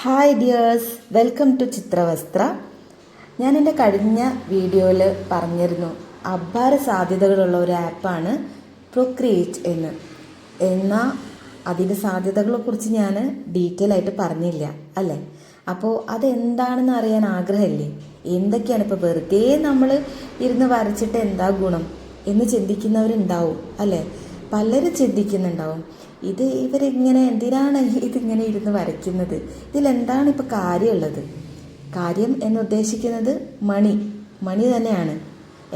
Hi dears, welcome to Chithravasthra. ഞാൻ എൻ്റെ കഴിഞ്ഞ വീഡിയോയിൽ പറഞ്ഞിരുന്നു അപാര സാധ്യതകളുള്ള ഒരു ആപ്പാണ് പ്രൊക്രിയേറ്റ് എന്ന്. എന്നാൽ അതിൻ്റെ സാധ്യതകളെക്കുറിച്ച് ഞാൻ ഡീറ്റെയിൽ ആയിട്ട് പറഞ്ഞില്ല അല്ലേ. അപ്പോൾ അതെന്താണെന്ന് അറിയാൻ ആഗ്രഹമില്ലേ? എന്തൊക്കെയാണ് ഇപ്പോൾ വെറുതെ നമ്മൾ ഇരുന്ന് വരച്ചിട്ട് എന്താ ഗുണം എന്ന് ചിന്തിക്കുന്നവരുണ്ടാവും അല്ലേ. പലരും ചിന്തിക്കുന്നുണ്ടാവും, ഇവരിങ്ങനെ എന്തിനാണ് ഇതിങ്ങനെ ഇരുന്ന് വരയ്ക്കുന്നത്, ഇതിലെന്താണ് ഇപ്പോൾ കാര്യമുള്ളത്. കാര്യം എന്നുദ്ദേശിക്കുന്നത് മണി തന്നെയാണ്.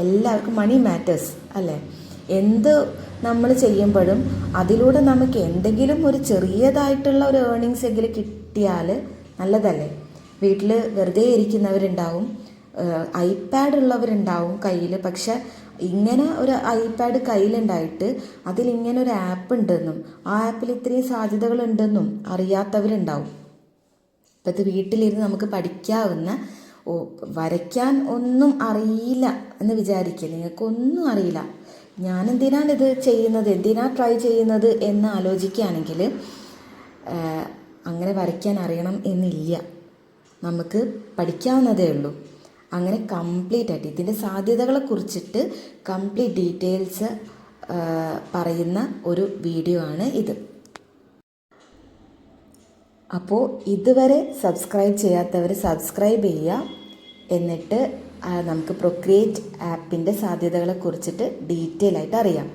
എല്ലാവർക്കും മണി മാറ്റേഴ്സ് അല്ലേ. എന്ത് നമ്മൾ ചെയ്യുമ്പോഴും അതിലൂടെ നമുക്ക് എന്തെങ്കിലും ഒരു ചെറിയതായിട്ടുള്ള ഒരു ഏർണിങ്സ് എങ്കിലും കിട്ടിയാൽ നല്ലതല്ലേ. വീട്ടിൽ വെറുതെ ഇരിക്കുന്നവരുണ്ടാവും, ഐപാഡ് ഉള്ളവരുണ്ടാവും കയ്യിൽ. പക്ഷെ ഇങ്ങനെ ഒരു ഐപാഡ് കയ്യിലുണ്ടായിട്ട് അതിലിങ്ങനെ ഒരു ആപ്പ് ഉണ്ടെന്നും ആ ആപ്പിൽ ഇത്രയും സാധ്യതകളുണ്ടെന്നും അറിയാത്തവരുണ്ടാവും. ഇപ്പം ഇത് വീട്ടിലിരുന്ന് നമുക്ക് പഠിക്കാവുന്ന, വരയ്ക്കാൻ ഒന്നും അറിയില്ല എന്ന് വിചാരിക്കുക, നിങ്ങൾക്കൊന്നും അറിയില്ല, ഞാൻ എന്തിനാണ് ഇത് ചെയ്യുന്നത്, എന്തിനാ ട്രൈ ചെയ്യുന്നത് എന്ന് ആലോചിക്കുകയാണെങ്കിൽ അങ്ങനെ വരയ്ക്കാൻ അറിയണം എന്നില്ല, നമുക്ക് പഠിക്കാവുന്നതേ ഉള്ളൂ. അങ്ങനെ കംപ്ലീറ്റ് ആയിട്ട് ഇതിൻ്റെ സാധ്യതകളെ കുറിച്ചിട്ട് കംപ്ലീറ്റ് ഡീറ്റെയിൽസ് പറയുന്ന ഒരു വീഡിയോ ആണ് ഇത്. അപ്പോൾ ഇതുവരെ സബ്സ്ക്രൈബ് ചെയ്യാത്തവർ സബ്സ്ക്രൈബ് ചെയ്യുക. എന്നിട്ട് നമുക്ക് പ്രൊക്രിയേറ്റ് ആപ്പിൻ്റെ സാധ്യതകളെ കുറിച്ചിട്ട് ഡീറ്റെയിൽ ആയിട്ട് അറിയാം.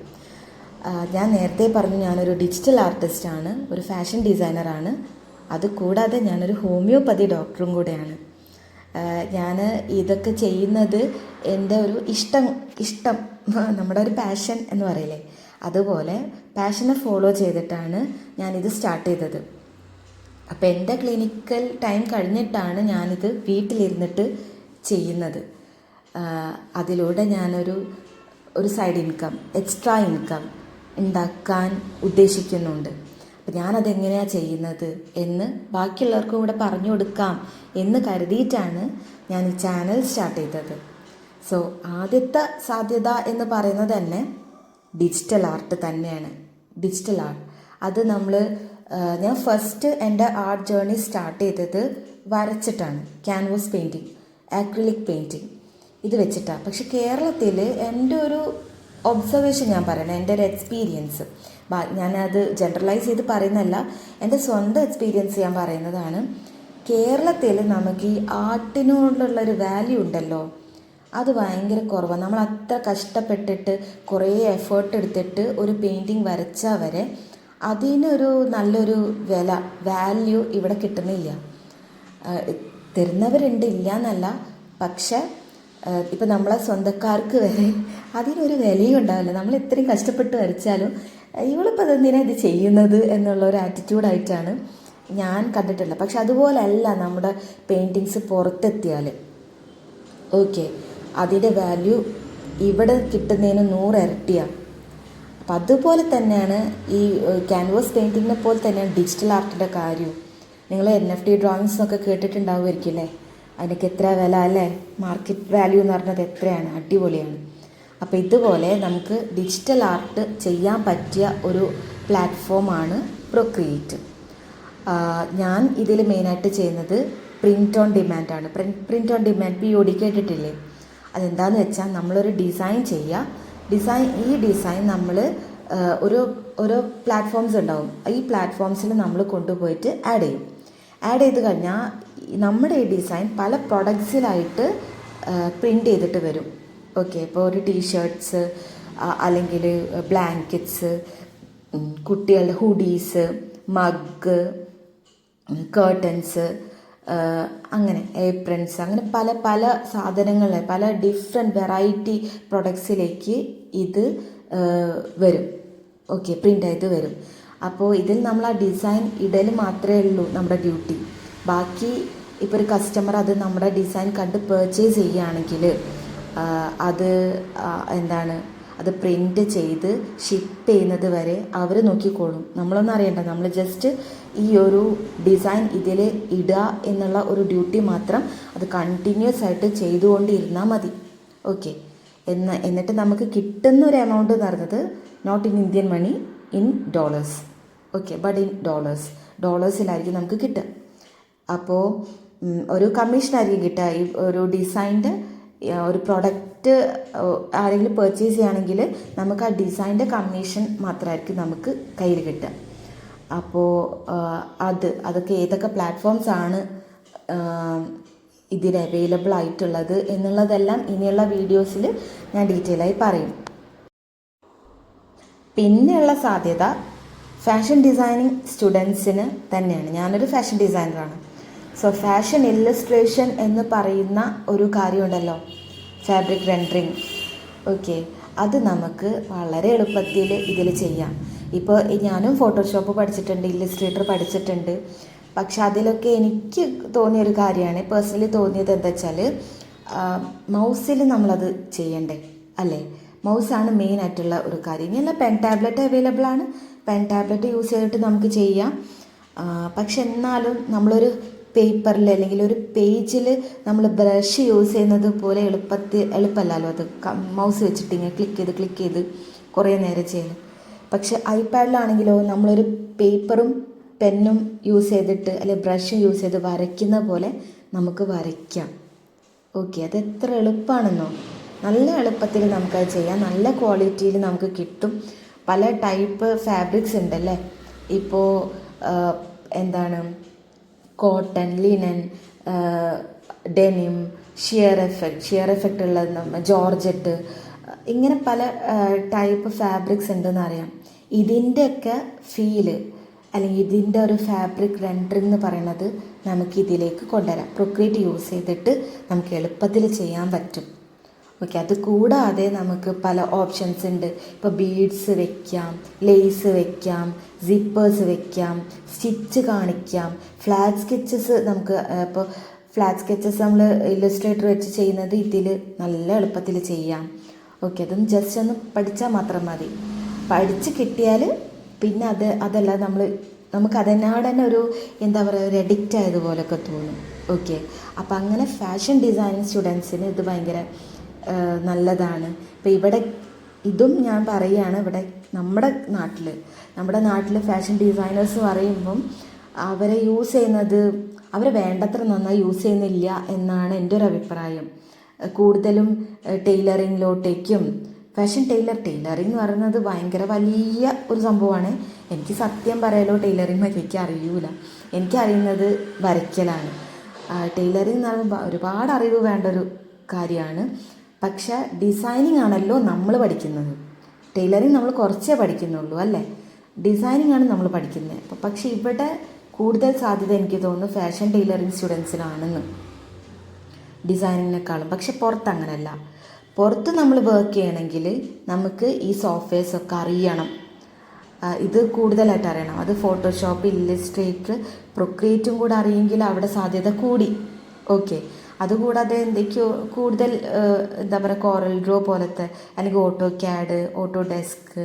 ഞാൻ നേരത്തെ പറഞ്ഞു, ഞാനൊരു ഡിജിറ്റൽ ആർട്ടിസ്റ്റാണ്, ഒരു ഫാഷൻ ഡിസൈനറാണ്. അതുകൂടാതെ ഞാനൊരു ഹോമിയോപ്പതി ഡോക്ടറും കൂടെയാണ്. ഞാൻ ഇതൊക്കെ ചെയ്യുന്നത് എൻ്റെ ഒരു ഇഷ്ടം നമ്മുടെ ഒരു പാഷൻ എന്ന് പറയില്ലേ, അതുപോലെ പാഷനെ ഫോളോ ചെയ്തിട്ടാണ് ഞാനിത് സ്റ്റാർട്ട് ചെയ്തത്. അപ്പോൾ എൻ്റെ ക്ലിനിക്കൽ ടൈം കഴിഞ്ഞിട്ടാണ് ഞാനിത് വീട്ടിലിരുന്നിട്ട് ചെയ്യുന്നത്. അതിലൂടെ ഞാനൊരു സൈഡ് ഇൻകം, എക്സ്ട്രാ ഇൻകം ഉണ്ടാക്കാൻ ഉദ്ദേശിക്കുന്നുണ്ട്. അപ്പം ഞാനതെങ്ങനെയാണ് ചെയ്യുന്നത് എന്ന് ബാക്കിയുള്ളവർക്കും കൂടെ പറഞ്ഞു കൊടുക്കാം എന്ന് കരുതിയിട്ടാണ് ഞാൻ ഈ ചാനൽ സ്റ്റാർട്ട് ചെയ്തത്. സോ ആദ്യത്തെ സാധ്യത എന്ന് പറയുന്നത് തന്നെ ഡിജിറ്റൽ ആർട്ട് തന്നെയാണ്. ഡിജിറ്റൽ ആർട്ട് അത് ഞാൻ ഫസ്റ്റ് എൻ്റെ ആർട്ട് ജേർണി സ്റ്റാർട്ട് ചെയ്തത് വരച്ചിട്ടാണ്. ക്യാൻവാസ് പെയിൻറ്റിങ്, ആക്രിലിക് പെയിൻറ്റിങ് ഇത് വെച്ചിട്ടാണ്. പക്ഷെ കേരളത്തിൽ എൻ്റെ ഒരു ഒബ്സർവേഷൻ ഞാൻ പറയണം, എൻ്റെ ഒരു എക്സ്പീരിയൻസ്, ഞാനത് ജനറലൈസ് ചെയ്ത് പറയുന്നതല്ല, എൻ്റെ സ്വന്തം എക്സ്പീരിയൻസ് ഞാൻ പറയുന്നതാണ്. കേരളത്തിൽ നമുക്ക് ഈ ആർട്ടിനോടുള്ളൊരു വാല്യൂ ഉണ്ടല്ലോ, അത് ഭയങ്കര കുറവാണ്. നമ്മൾ അത്ര കഷ്ടപ്പെട്ടിട്ട് കുറേ എഫേർട്ട് എടുത്തിട്ട് ഒരു പെയിൻറ്റിങ് വരച്ചാൽ വരെ അതിനൊരു നല്ലൊരു വാല്യൂ ഇവിടെ കിട്ടുന്നില്ല. തരുന്നവരുണ്ട്, ഇല്ല എന്നല്ല, പക്ഷെ ഇപ്പം നമ്മളെ സ്വന്തക്കാർക്ക് വരെ അതിനൊരു വിലയും ഉണ്ടാവില്ല. നമ്മൾ എത്രയും കഷ്ടപ്പെട്ട് വരച്ചാലും ഇവളിപ്പോൾ അതെന്തിനാണ് ഇത് ചെയ്യുന്നത് എന്നുള്ള ഒരു ആറ്റിറ്റ്യൂഡായിട്ടാണ് ഞാൻ കണ്ടിട്ടുള്ളത്. പക്ഷെ അതുപോലെയല്ല നമ്മുടെ പെയിൻറ്റിങ്സ് പുറത്തെത്തിയാൽ, ഓക്കെ, അതിൻ്റെ വാല്യൂ ഇവിടെ കിട്ടുന്നതിന് 100 ഇരട്ടിയാണ്. അപ്പം അതുപോലെ തന്നെയാണ് ഈ ക്യാൻവാസ് പെയിൻറ്റിങ്ങിനെ പോലെ തന്നെയാണ് ഡിജിറ്റൽ ആർട്ടിൻ്റെ കാര്യം. നിങ്ങൾ NFT ഡ്രോയിങ്സ് എന്നൊക്കെ കേട്ടിട്ടുണ്ടാവുമായിരിക്കും അല്ലേ. അതിനൊക്കെ എത്ര വില അല്ലേ, മാർക്കറ്റ് വാല്യൂ എന്ന് പറഞ്ഞത് എത്രയാണ്, അടിപൊളിയാണ്. അപ്പോൾ ഇതുപോലെ നമുക്ക് ഡിജിറ്റൽ ആർട്ട് ചെയ്യാൻ പറ്റിയ ഒരു പ്ലാറ്റ്ഫോമാണ് പ്രൊക്രിയേറ്റ്. ഞാൻ ഇതിൽ മെയിനായിട്ട് ചെയ്യുന്നത് പ്രിൻ്റ് ഓൺ ഡിമാൻഡാണ്. പ്രിൻ്റ് ഓൺ ഡിമാൻഡ് POD കേട്ടിട്ടില്ലേ? അതെന്താണെന്ന് വെച്ചാൽ നമ്മളൊരു ഡിസൈൻ ചെയ്യുക, ഈ ഡിസൈൻ നമ്മൾ ഓരോ പ്ലാറ്റ്ഫോംസ് ഉണ്ടാവും, ഈ പ്ലാറ്റ്ഫോംസിൽ നമ്മൾ കൊണ്ടുപോയിട്ട് ആഡ് ചെയ്ത് കഴിഞ്ഞാൽ നമ്മുടെ ഈ ഡിസൈൻ പല പ്രൊഡക്ട്സിലായിട്ട് പ്രിൻ്റ് ചെയ്തിട്ട് വരും. ഓക്കെ, ഇപ്പോൾ ഒരു ടീഷർട്ട്സ്, അല്ലെങ്കിൽ ബ്ലാങ്കറ്റ്സ്, കുട്ടികളുടെ ഹുഡീസ്, മഗ്, കേർട്ടൻസ്, അങ്ങനെ ഏപ്രൺസ്, അങ്ങനെ പല സാധനങ്ങൾ, പല ഡിഫറെൻറ്റ് വെറൈറ്റി പ്രൊഡക്ട്സിലേക്ക് ഇത് വരും. ഓക്കെ, പ്രിൻ്റ് ആയിട്ട് വരും. അപ്പോൾ ഇതിൽ നമ്മൾ ആ ഡിസൈൻ ഇടൽ മാത്രമേ ഉള്ളൂ നമ്മുടെ ഡ്യൂട്ടി. ബാക്കി ഇപ്പോൾ ഒരു കസ്റ്റമർ അത് നമ്മുടെ ഡിസൈൻ കണ്ട് പർച്ചേസ് ചെയ്യുകയാണെങ്കിൽ അത് പ്രിൻ്റ് ചെയ്ത് ഷിപ്പ് ചെയ്യുന്നത് വരെ അവർ നോക്കിക്കോളും. നമ്മളൊന്നും അറിയണ്ട, നമ്മൾ ജസ്റ്റ് ഈ ഒരു ഡിസൈൻ ഇതിൽ ഇടുക എന്നുള്ള ഒരു മാത്രം അത് കണ്ടിന്യൂസ് ആയിട്ട് ചെയ്തുകൊണ്ടിരുന്നാൽ മതി. ഓക്കെ, എന്നിട്ട് നമുക്ക് കിട്ടുന്ന ഒരു എമൗണ്ട് എന്ന് പറയുന്നത് not in Indian money, in dollars. Okay, but in ഡോളേഴ്സിലായിരിക്കും നമുക്ക് കിട്ടുക. അപ്പോൾ ഒരു കമ്മീഷനായിരിക്കും കിട്ടുക. ഈ ഒരു ഡിസൈൻ്റെ ഒരു പ്രൊഡക്റ്റ് ആരെങ്കിലും പർച്ചേസ് ചെയ്യുകയാണെങ്കിൽ നമുക്ക് ആ ഡിസൈൻ്റെ കമ്മീഷൻ മാത്രമായിരിക്കും നമുക്ക് കയ്യിൽ കിട്ടുക. അപ്പോൾ അതൊക്കെ ഏതൊക്കെ പ്ലാറ്റ്ഫോംസ് ആണ് ഇതിന് അവൈലബിൾ ആയിട്ടുള്ളത് എന്നുള്ളതെല്ലാം ഇനിയുള്ള വീഡിയോസിൽ ഞാൻ ഡീറ്റെയിൽ ആയി പറയും. പിന്നെയുള്ള സാധ്യത ഫാഷൻ ഡിസൈനിങ് സ്റ്റുഡൻസിന് തന്നെയാണ്. ഞാനൊരു ഫാഷൻ ഡിസൈനറാണ്. സോ ഫാഷൻ ഇല്ലസ്ട്രേഷൻ എന്ന് പറയുന്ന ഒരു കാര്യമുണ്ടല്ലോ, ഫാബ്രിക് റെൻഡറിങ്. ഓക്കെ, അത് നമുക്ക് വളരെ എളുപ്പത്തിൽ ഇതിൽ ചെയ്യാം. ഇപ്പോൾ ഞാനും ഫോട്ടോഷോപ്പ് പഠിച്ചിട്ടുണ്ട്, ഇല്ലസ്ട്രേറ്റർ പഠിച്ചിട്ടുണ്ട്. പക്ഷെ അതിലൊക്കെ എനിക്ക് തോന്നിയൊരു കാര്യമാണ്, പേഴ്സണലി തോന്നിയത് എന്താ വെച്ചാൽ മൗസിൽ നമ്മളത് ചെയ്യണ്ടേ അല്ലേ? മൗസാണ് മെയിൻ ആയിട്ടുള്ള ഒരു കാര്യം. ഇനിയല്ല, പെൻ ടാബ്ലറ്റ് അവൈലബിൾ ആണ്, പെൻ ടാബ്ലറ്റ് യൂസ് ചെയ്തിട്ട് നമുക്ക് ചെയ്യാം. പക്ഷെ എന്നാലും നമ്മളൊരു പേപ്പറിൽ അല്ലെങ്കിൽ ഒരു പേജിൽ നമ്മൾ ബ്രഷ് യൂസ് ചെയ്യുന്നത് പോലെ എളുപ്പമല്ലല്ലോ അത് മൗസ് വെച്ചിട്ട് ഇങ്ങനെ ക്ലിക്ക് ചെയ്ത് കുറേ നേരം ചെയ്യണം. പക്ഷെ ഐപാഡിലാണെങ്കിലോ നമ്മളൊരു പേപ്പറും പെന്നും യൂസ് ചെയ്തിട്ട് അല്ലെങ്കിൽ ബ്രഷ് യൂസ് ചെയ്ത് വരയ്ക്കുന്ന പോലെ നമുക്ക് വരയ്ക്കാം. ഓക്കെ, അത് എത്ര എളുപ്പമാണെന്നോ, നല്ല എളുപ്പത്തിൽ നമുക്കത് ചെയ്യാം, നല്ല ക്വാളിറ്റിയിൽ നമുക്ക് കിട്ടും. പല ടൈപ്പ് ഫാബ്രിക്സ് ഉണ്ടല്ലേ, ഇപ്പോൾ cotton, linen, denim, shear effect ഉള്ളത്, ജോർജറ്റ്, ഇങ്ങനെ പല ടൈപ്പ് ഫാബ്രിക്സ് ഉണ്ടെന്ന് അറിയാം. ഇതിൻ്റെയൊക്കെ ഫീല് അല്ലെങ്കിൽ ഇതിൻ്റെ ഒരു ഫാബ്രിക് റെൻഡറിങ് എന്ന് പറയുന്നത് നമുക്ക് ഇതിലേക്ക് കൊണ്ടുവരാം. പ്രൊക്രിയേറ്റ് യൂസ് ചെയ്തിട്ട് നമുക്ക് എളുപ്പത്തിൽ ചെയ്യാൻ പറ്റും. ഓക്കെ, അത് കൂടാതെ നമുക്ക് പല ഓപ്ഷൻസ് ഉണ്ട്. ഇപ്പോൾ ബീഡ്സ് വെക്കാം, ലേസ് വെക്കാം, സിപ്പേഴ്സ് വെക്കാം, സ്റ്റിച്ച് കാണിക്കാം, ഫ്ലാറ്റ് സ്കെച്ചസ്. നമുക്ക് ഇപ്പോൾ ഫ്ലാറ്റ് സ്കെച്ചസ് നമ്മൾ ഇല്ലസ്ട്രേറ്റർ വെച്ച് ചെയ്യുന്നത് ഇതിൽ നല്ല എളുപ്പത്തിൽ ചെയ്യാം. ഓക്കെ, അതൊന്ന് ജസ്റ്റ് ഒന്ന് പഠിച്ചാൽ മാത്രം മതി. പഠിച്ച് കിട്ടിയാൽ പിന്നെ അതല്ല നമുക്ക് അതിനോട് തന്നെ ഒരു ഒരു അഡിക്റ്റ് ആയതുപോലെയൊക്കെ തോന്നും. ഓക്കെ, അപ്പം അങ്ങനെ ഫാഷൻ ഡിസൈനിങ് സ്റ്റുഡൻസിന് ഇത് ഭയങ്കര നല്ലതാണ്. ഇപ്പോൾ ഇവിടെ ഇതും ഞാൻ പറയുകയാണ്, ഇവിടെ നമ്മുടെ നാട്ടിൽ ഫാഷൻ ഡിസൈനേഴ്സ് പറയുമ്പം അവരെ യൂസ് ചെയ്യുന്നത് അവർ വേണ്ടത്ര നന്നായി യൂസ് ചെയ്യുന്നില്ല എന്നാണ് എൻ്റെ ഒരു അഭിപ്രായം. കൂടുതലും ടൈലറിങ്ങിലോട്ടേക്കും ഫാഷൻ ടൈലറിങ് എന്ന് പറയുന്നത് ഭയങ്കര വലിയ ഒരു സംഭവമാണ്. എനിക്ക് സത്യം പറയാലോ ടൈലറിങ് എനിക്ക് അറിയൂല. എനിക്കറിയുന്നത് വരയ്ക്കലാണ്. ടൈലറിങ് എന്ന് പറയുമ്പോൾ ഒരുപാട് അറിവ് വേണ്ട ഒരു കാര്യമാണ്. പക്ഷെ ഡിസൈനിങ് ആണല്ലോ നമ്മൾ പഠിക്കുന്നത്. ടൈലറിങ് നമ്മൾ കുറച്ചേ പഠിക്കുന്നുള്ളൂ അല്ലേ, ഡിസൈനിങ് ആണ് നമ്മൾ പഠിക്കുന്നത്. പക്ഷെ ഇവിടെ കൂടുതൽ സാധ്യത എനിക്ക് തോന്നുന്നു ഫാഷൻ ടൈലറിങ് സ്റ്റുഡൻസിനാണെന്ന്, ഡിസൈനിങ്ങിനേക്കാളും. പക്ഷെ പുറത്ത് അങ്ങനെയല്ല. പുറത്ത് നമ്മൾ വർക്ക് ചെയ്യണമെങ്കിൽ നമുക്ക് ഈ സോഫ്റ്റ്വെയർസൊക്കെ അറിയണം, ഇത് കൂടുതലായിട്ട് അറിയണം. അത് ഫോട്ടോഷോപ്പ്, ഇല്ലസ്ട്രേറ്റർ, പ്രൊക്രിയേറ്റും കൂടെ അറിയെങ്കിൽ അവിടെ സാധ്യത കൂടി. ഓക്കെ, അതുകൂടാതെ എന്തൊക്കെയോ കൂടുതൽ കോറൽ ഡ്രോ പോലത്തെ അല്ലെങ്കിൽ ഓട്ടോക്യാഡ്, ഓട്ടോഡെസ്ക്,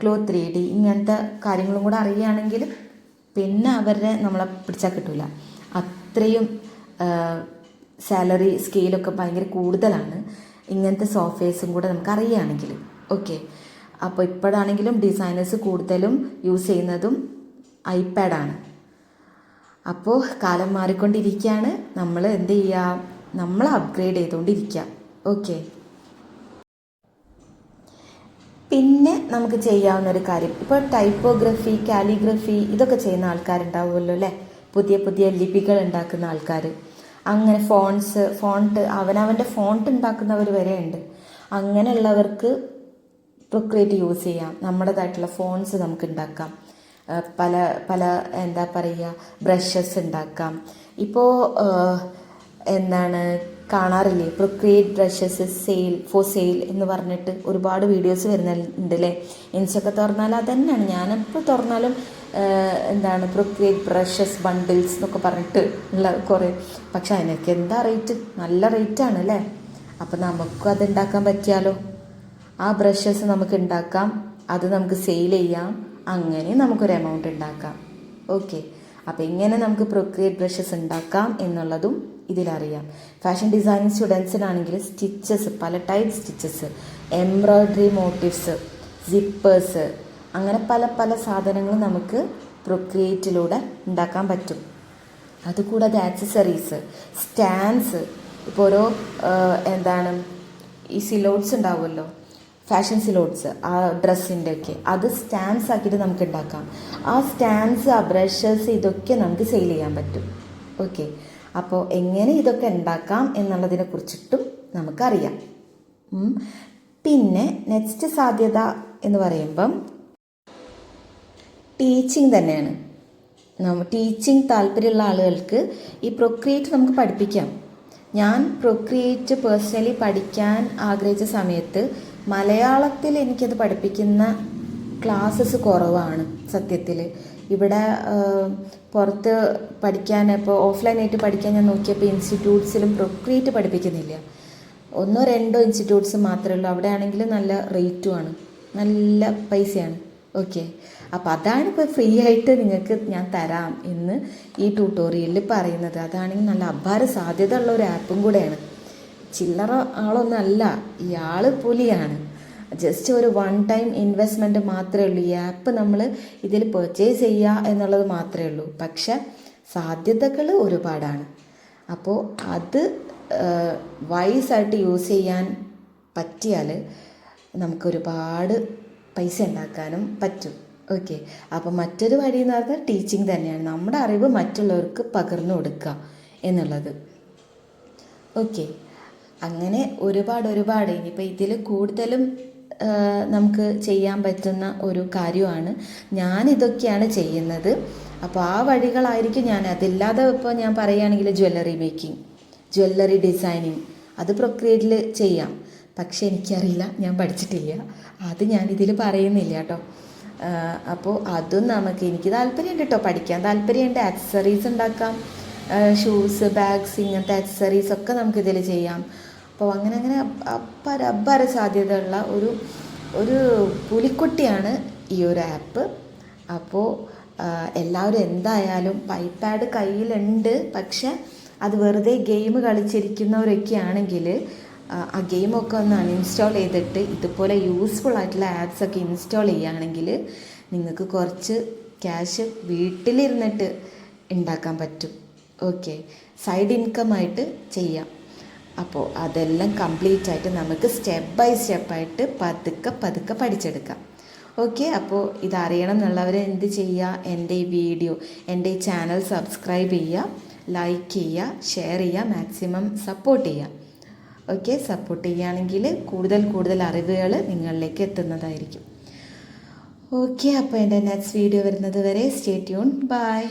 ക്ലോത്ത് 3D ഇങ്ങനത്തെ കാര്യങ്ങളും കൂടെ അറിയുകയാണെങ്കിൽ പിന്നെ അവരെ നമ്മളെ പിടിച്ചാൽ കിട്ടില്ല. അത്രയും സാലറി സ്കെയിലൊക്കെ ഭയങ്കര കൂടുതലാണ് ഇങ്ങനത്തെ സോഫ്റ്റ്വെയർസും കൂടെ നമുക്ക് അറിയുകയാണെങ്കിൽ. ഓക്കെ, അപ്പോൾ ഇപ്പോഴാണെങ്കിലും ഡിസൈനേഴ്സ് കൂടുതലും യൂസ് ചെയ്യുന്നതും ഐപാഡാണ്. അപ്പോൾ കാലം മാറിക്കൊണ്ടിരിക്കുകയാണ്, നമ്മൾ എന്ത് ചെയ്യുക, നമ്മൾ അപ്ഗ്രേഡ് ചെയ്തുകൊണ്ടിരിക്കുക. ഓക്കെ, പിന്നെ നമുക്ക് ചെയ്യാവുന്നൊരു കാര്യം, ഇപ്പോൾ ടൈപ്പോഗ്രഫി, കാലിഗ്രഫി ഇതൊക്കെ ചെയ്യുന്ന ആൾക്കാരുണ്ടാവുമല്ലോ അല്ലേ, പുതിയ ലിപികൾ ഉണ്ടാക്കുന്ന ആൾക്കാർ. അങ്ങനെ ഫോണ്ട് അവനവൻ്റെ ഫോണ്ട് ഉണ്ടാക്കുന്നവർ വരെ ഉണ്ട്. അങ്ങനെയുള്ളവർക്ക് പ്രൊക്രിയേറ്റ് യൂസ് ചെയ്യാം. നമ്മുടേതായിട്ടുള്ള ഫോൺസ് നമുക്ക് ഉണ്ടാക്കാം. പല ബ്രഷസ് ഉണ്ടാക്കാം. ഇപ്പോൾ കാണാറില്ലേ പ്രൊക്രിയേറ്റ് ബ്രഷസ് ഫോർ സെയിൽ എന്ന് പറഞ്ഞിട്ട് ഒരുപാട് വീഡിയോസ് വരുന്നുണ്ട് അല്ലേ. ഇൻസ്റ്റൊക്കെ തുറന്നാൽ അതന്നെയാണ്, ഞാനെപ്പോൾ തുറന്നാലും പ്രൊക്രിയേറ്റ് ബ്രഷസ് ബണ്ടിൽസ് എന്നൊക്കെ പറഞ്ഞിട്ട് ഉള്ള കുറേ. പക്ഷെ അതിനൊക്കെ എന്താ റേറ്റ്, നല്ല റേറ്റാണ് അല്ലേ. അപ്പം നമുക്കും അത് ഉണ്ടാക്കാൻ പറ്റിയാലോ, ആ ബ്രഷസ് നമുക്ക് ഉണ്ടാക്കാം, അത് നമുക്ക് സെയിൽ ചെയ്യാം, അങ്ങനെ നമുക്കൊരു എമൗണ്ട് ഉണ്ടാക്കാം. ഓക്കെ, അപ്പോൾ ഇങ്ങനെ നമുക്ക് പ്രൊക്രിയേറ്റ് ബ്രഷസ് ഉണ്ടാക്കാം എന്നുള്ളതും ഇതിലറിയാം. ഫാഷൻ ഡിസൈനിങ് സ്റ്റുഡൻസിനാണെങ്കിൽ സ്റ്റിച്ചസ്, പല type stitches, embroidery motifs, zippers, അങ്ങനെ പല സാധനങ്ങളും നമുക്ക് പ്രൊക്രിയേറ്റിലൂടെ ഉണ്ടാക്കാൻ പറ്റും. അതുകൂടാതെ ആക്സസറീസ്, സ്റ്റാൻഡ്സ്, ഇപ്പോൾ ഓരോ എന്താണ് ഈ സിലോഡ്സ് ഉണ്ടാവുമല്ലോ, ഫാഷൻ സിലോഡ്സ്, ആ ഡ്രസ്സിൻ്റെ ഒക്കെ, അത് സ്റ്റാൻഡ്സ് ആക്കിയിട്ട് നമുക്ക് ഉണ്ടാക്കാം. ആ സ്റ്റാൻഡ്സ്, ആ ബ്രഷസ്, ഇതൊക്കെ നമുക്ക് സെയിൽ ചെയ്യാൻ പറ്റും. ഓക്കെ, അപ്പോൾ എങ്ങനെ ഇതൊക്കെ ഉണ്ടാക്കാം എന്നുള്ളതിനെ കുറിച്ചിട്ടും നമുക്കറിയാം. പിന്നെ നെക്സ്റ്റ് സാധ്യത എന്ന് പറയുമ്പം ടീച്ചിങ് തന്നെയാണ്. ടീച്ചിങ് താല്പര്യമുള്ള ആളുകൾക്ക് ഈ പ്രൊക്രിയേറ്റ് നമുക്ക് പഠിപ്പിക്കാം. ഞാൻ പ്രൊക്രിയേറ്റ് പേഴ്സണലി പഠിക്കാൻ ആഗ്രഹിച്ച സമയത്ത് മലയാളത്തിൽ എനിക്കത് പഠിപ്പിക്കുന്ന ക്ലാസ്സസ് കുറവാണ് സത്യത്തിൽ. ഇവിടെ പുറത്ത് പഠിക്കാൻ, ഇപ്പോൾ ഓഫ്ലൈനായിട്ട് പഠിക്കാൻ ഞാൻ നോക്കിയപ്പോൾ ഇൻസ്റ്റിറ്റ്യൂട്ട്സിലും പ്രൊക്രിയേറ്റ് പഠിപ്പിക്കുന്നില്ല. 1-2 ഇൻസ്റ്റിറ്റ്യൂട്ട്സ് മാത്രമേ ഉള്ളൂ. അവിടെ ആണെങ്കിൽ നല്ല റേറ്റുമാണ്, നല്ല പൈസയാണ്. ഓക്കെ, അപ്പോൾ അതാണ് ഇപ്പോൾ ഫ്രീ ആയിട്ട് നിങ്ങൾക്ക് ഞാൻ തരാം എന്ന് ഈ ട്യൂട്ടോറിയലിൽ പറയുന്നത്. അതാണെങ്കിൽ നല്ല അപാര സാധ്യത ഉള്ള ഒരു ആപ്പും കൂടെയാണ്. ചില്ലറ ആളൊന്നും അല്ല, ഇയാൾ പുലിയാണ്. ജസ്റ്റ് ഒരു 1 ടൈം ഇൻവെസ്റ്റ്മെൻറ്റ് മാത്രമേ ഉള്ളൂ. ഈ ആപ്പ് നമ്മൾ ഇതിൽ പർച്ചേസ് ചെയ്യുക എന്നുള്ളത് മാത്രമേ ഉള്ളൂ. പക്ഷെ സാധ്യതകൾ ഒരുപാടാണ്. അപ്പോൾ അത് വൈസായിട്ട് യൂസ് ചെയ്യാൻ പറ്റിയാൽ നമുക്കൊരുപാട് പൈസ ഉണ്ടാക്കാനും പറ്റും. ഓക്കെ, അപ്പോൾ മറ്റൊരു വഴി എന്ന് പറഞ്ഞാൽ ടീച്ചിങ് തന്നെയാണ്. നമ്മുടെ അറിവ് മറ്റുള്ളവർക്ക് പകർന്നു കൊടുക്കുക എന്നുള്ളത്. ഓക്കെ, അങ്ങനെ ഒരുപാട് ഇനിയിപ്പോൾ ഇതിൽ കൂടുതലും നമുക്ക് ചെയ്യാൻ പറ്റുന്ന ഒരു കാര്യമാണ്. ഞാനിതൊക്കെയാണ് ചെയ്യുന്നത്. അപ്പോൾ ആ വഴികളായിരിക്കും ഞാൻ. അതില്ലാതെ ഇപ്പോൾ ഞാൻ പറയുകയാണെങ്കിൽ ജ്വല്ലറി മേക്കിംഗ്, ജ്വല്ലറി ഡിസൈനിങ്, അത് പ്രൊക്രിയേറ്റിൽ ചെയ്യാം. പക്ഷെ എനിക്കറിയില്ല, ഞാൻ പഠിച്ചിട്ടില്ല, അത് ഞാനിതിൽ പറയുന്നില്ല കേട്ടോ. അപ്പോൾ അതും എനിക്ക് താല്പര്യമുണ്ട് കേട്ടോ, പഠിക്കാൻ താല്പര്യമുണ്ട്. ആക്സസറീസ് ഉണ്ടാക്കാം, ഷൂസ്, ബാഗ്സ്, ഇങ്ങനത്തെ ആക്സസറീസൊക്കെ നമുക്കിതിൽ ചെയ്യാം. അപ്പോൾ അങ്ങനെ അപ്പാര സാധ്യതയുള്ള ഒരു പുലിക്കുട്ടിയാണ് ഈ ഒരു ആപ്പ്. അപ്പോൾ എല്ലാവരും എന്തായാലും ഐപാഡ് കയ്യിലുണ്ട്, പക്ഷെ അത് വെറുതെ ഗെയിം കളിച്ചിരിക്കുന്നവരൊക്കെ ആണെങ്കിൽ ആ ഗെയിമൊക്കെ ഒന്ന് അൺഇൻസ്റ്റാൾ ചെയ്തിട്ട് ഇതുപോലെ യൂസ്ഫുൾ ആയിട്ടുള്ള ആപ്സൊക്കെ ഇൻസ്റ്റാൾ ചെയ്യുകയാണെങ്കിൽ നിങ്ങൾക്ക് കുറച്ച് ക്യാഷ് വീട്ടിലിരുന്നിട്ട് ഉണ്ടാക്കാൻ പറ്റും. ഓക്കെ, സൈഡ് ഇൻകമായിട്ട് ചെയ്യാം. അപ്പോൾ അതെല്ലാം കംപ്ലീറ്റ് ആയിട്ട് നമുക്ക് സ്റ്റെപ്പ് ബൈ സ്റ്റെപ്പായിട്ട് പതുക്കെ പഠിച്ചെടുക്കാം. ഓക്കെ, അപ്പോൾ ഇതറിയണം എന്നുള്ളവർ എന്ത് ചെയ്യുക, എൻ്റെ ഈ വീഡിയോ, എൻ്റെ ഈ ചാനൽ സബ്സ്ക്രൈബ് ചെയ്യുക, ലൈക്ക് ചെയ്യുക, ഷെയർ ചെയ്യുക, മാക്സിമം സപ്പോർട്ട് ചെയ്യുക. ഓക്കെ, സപ്പോർട്ട് ചെയ്യുകയാണെങ്കിൽ കൂടുതൽ അറിവുകൾ നിങ്ങളിലേക്ക് എത്തുന്നതായിരിക്കും. ഓക്കെ, അപ്പോൾ എൻ്റെ നെക്സ്റ്റ് വീഡിയോ വരുന്നത് വരെ സ്റ്റേ ട്യൂൺ. ബൈ.